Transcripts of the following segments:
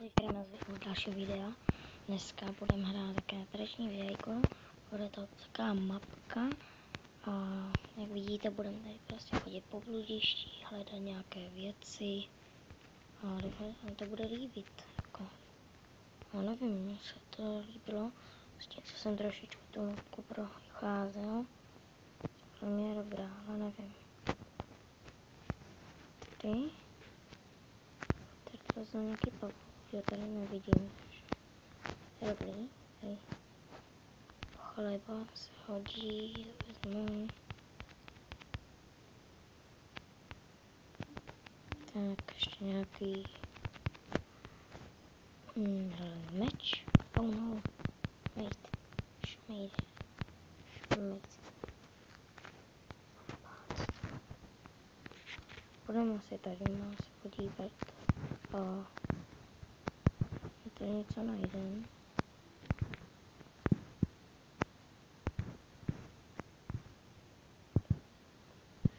Jdeme z dalšího videa. Dneska budeme hrát také tradiční videjko. Bude to taková mapka. A jak vidíte, budeme tady prostě chodit po bludišti, hledat nějaké věci. A doufám, že to bude líbit. Jako. No nevím, mně se to líbilo. S tím, co jsem trošičku tu mapku procházel. Pro mě je dobrá, ale nevím. Tady to jsou nějaký pavouky, já tady nevidím. Je dobrý, tady chleba se hodí, vezmu. Tak ještě nějaký meč. Oh no, šmejd. Budeme si tady nás podívat. Tady něco najdem.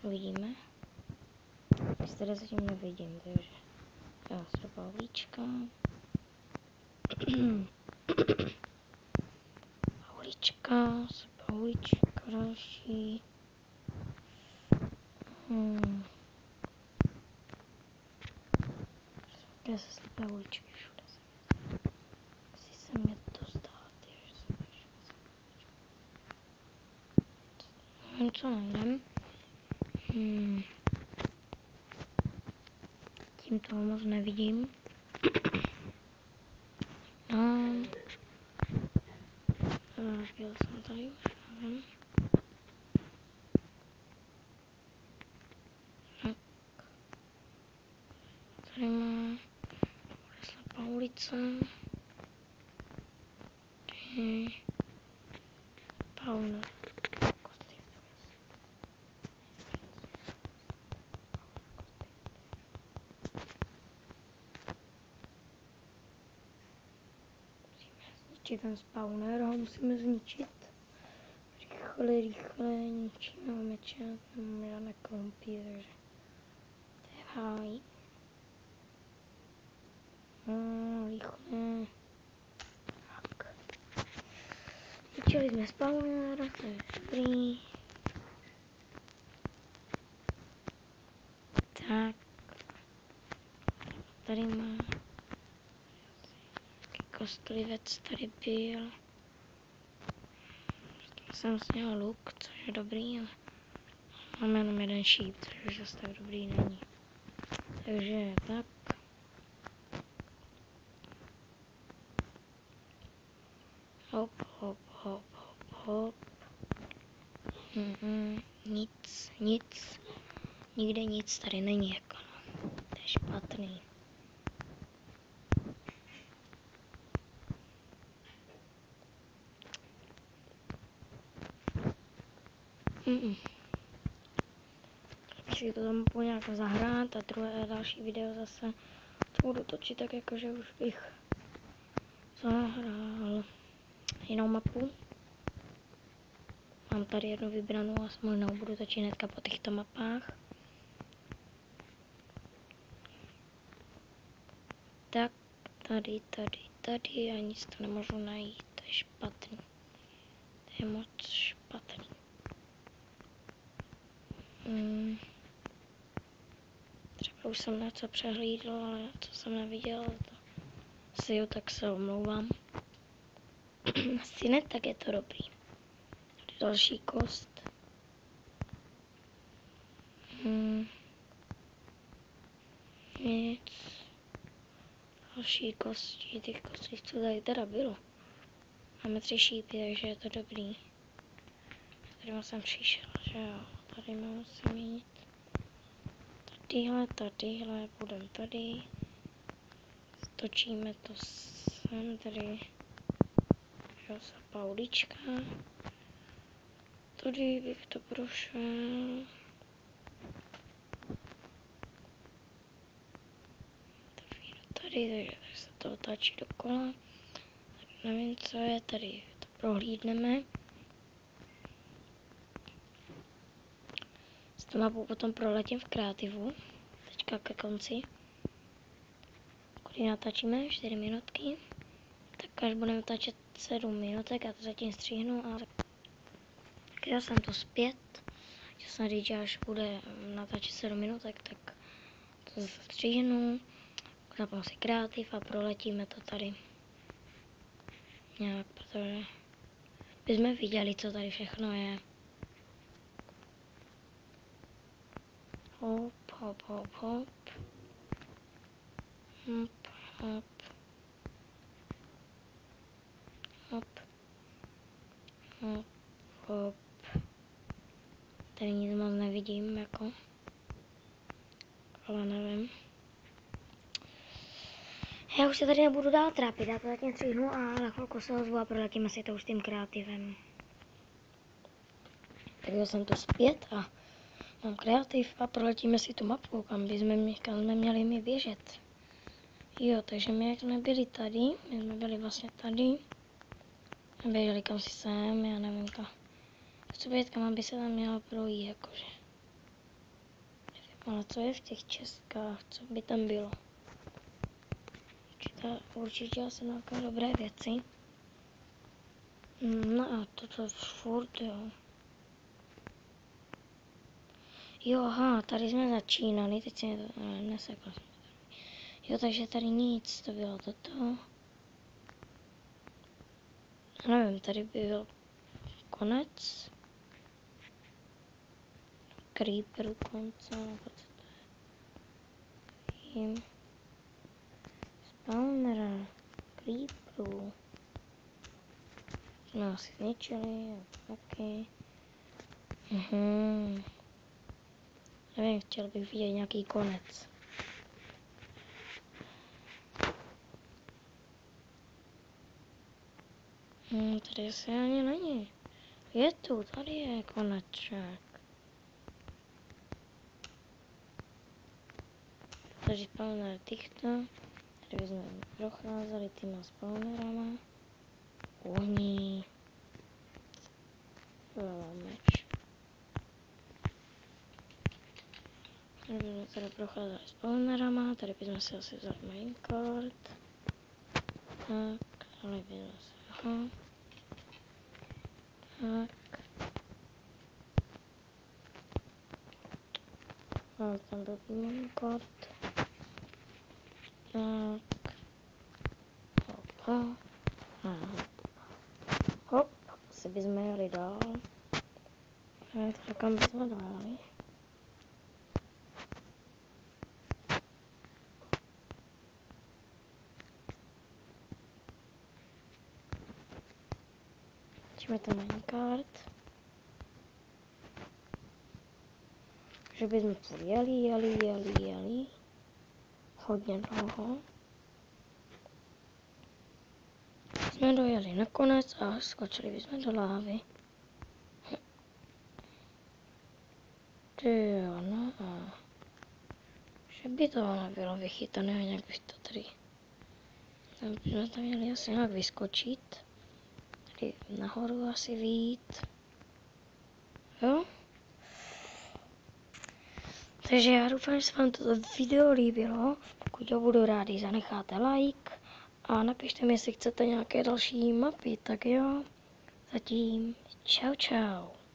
Uvidíme. Já tady zatím nevidím, takže já se Pavlíčka. Pavlíčka další. Já se Pavlíčky všude. Asi se mě to zdá, že se nevím, co najdem. Tím toho moc nevidím. No. Byl jsem tady už, nevím. Tak. Tady má slepá ulice. Pauno. Ten spawner ho musíme zničit. Rychle ničíme meče, nemám žádné kompy, takže to je háj. Rychle. Tak. Zničili jsme spawner, to je dobrý. Tak. Tady má kostlivec tady byl. Jsem z něho luk, což je dobrý, ale máme jenom jeden šíp, což už zase tak dobrý není. Takže tak. Hop, hop, hop, hop, hop. Nic. Nikde nic tady není, jako no. To je špatný. Když to tam půjdu nějak zahrát a další video zase to budu točit tak, jakože už bych zahrál jinou mapu. Mám tady jednu vybranou a možná budu točit hnedka po těchto mapách. Tak, tady a nic to nemůžu najít, to je špatný. To je moc špatný. Třeba už jsem něco přehlídl, ale co jsem neviděl, to si jo, tak se omlouvám. Asi ne, tak je to dobrý. Tady další kost. Nic. Další kosti, těch kostí, co tady teda bylo. Máme 3 šípy, takže je to dobrý. Tady jsem přišel, že jo. Tady musím jít. Tadyhle, budeme tady. Točíme to sem, tady. Jo, Paulička. Tady bych to prošel. Tady, takže se to otáčí dokola. Tady nevím, co je, tady to prohlídneme. S tou mapou potom proletím v kreativu. Teďka ke konci. Tady natáčíme 4 minutky. Tak až budeme natáčet 7 minutek, já to zatím stříhnu a tak já jsem to zpět. Chtěl jsem říct, že až bude natáčet 7 minutek, tak to stříhnu. Zapnu si kreativ a proletíme to tady. Nějak, protože bychom viděli, co tady všechno je. Hop, hop, hop, hop. Hop, hop. Hop. Hop, hop. Tady nic moc nevidím, jako. Ale nevím. Já už se tady nebudu dál trápit, já to zatím stříhnu a na chvilku se ozvu a proletíme si to už s tím kreativem. Tak já jsem to zpět a mám kreativ a proletíme si tu mapku, kam jsme měli mi běžet. Jo, takže my jak jsme byli tady, my jsme byli vlastně tady. Běželi kam si sem, já nevím kam. Chci vědět, kam by se tam měla projít, jakože. Nevím, ale co je v těch českách, co by tam bylo? Určitě asi nějaké dobré věci. No a toto furt, jo. Jo, aha, tady jsme začínali, teď si to nesekla. Jo, takže tady nic, to bylo toto. Nevím, tady byl konec. Creeperu konce, nebo co to je? Spawnera, creeperu. Jsme asi zničili, taky. Nevím, chtěl bych vidět nějaký konec. Tady asi ani není. Je tu, tady je koneček. Takže spawner těchto. Tady jsme procházeli týma spawnerama. Ohní. Meč. Tady jsme tady procházeli spawnerama. Tady bychom si asi vzali minecart. Tak, ale bychom si, aha. Tak. Mám tam byl minecart. Tak. Hop, hop. Hop, asi bychom jeli dál. Tak kam bychom dali? Začneme to minecart. Že bychom furt jeli. Hodně dlouho. Jsme dojeli nakonec a skočili bychom do lávy. Jo, no a že by to nebylo vychytané, nějak bych to tady. Tam bychom tam měli asi nějak vyskočit. Tady nahoru asi vyjít. Jo? Takže já doufám, že se vám toto video líbilo. Pokud ho budu rádi, zanecháte like a napište mi, jestli chcete nějaké další mapy. Tak jo, zatím čau čau.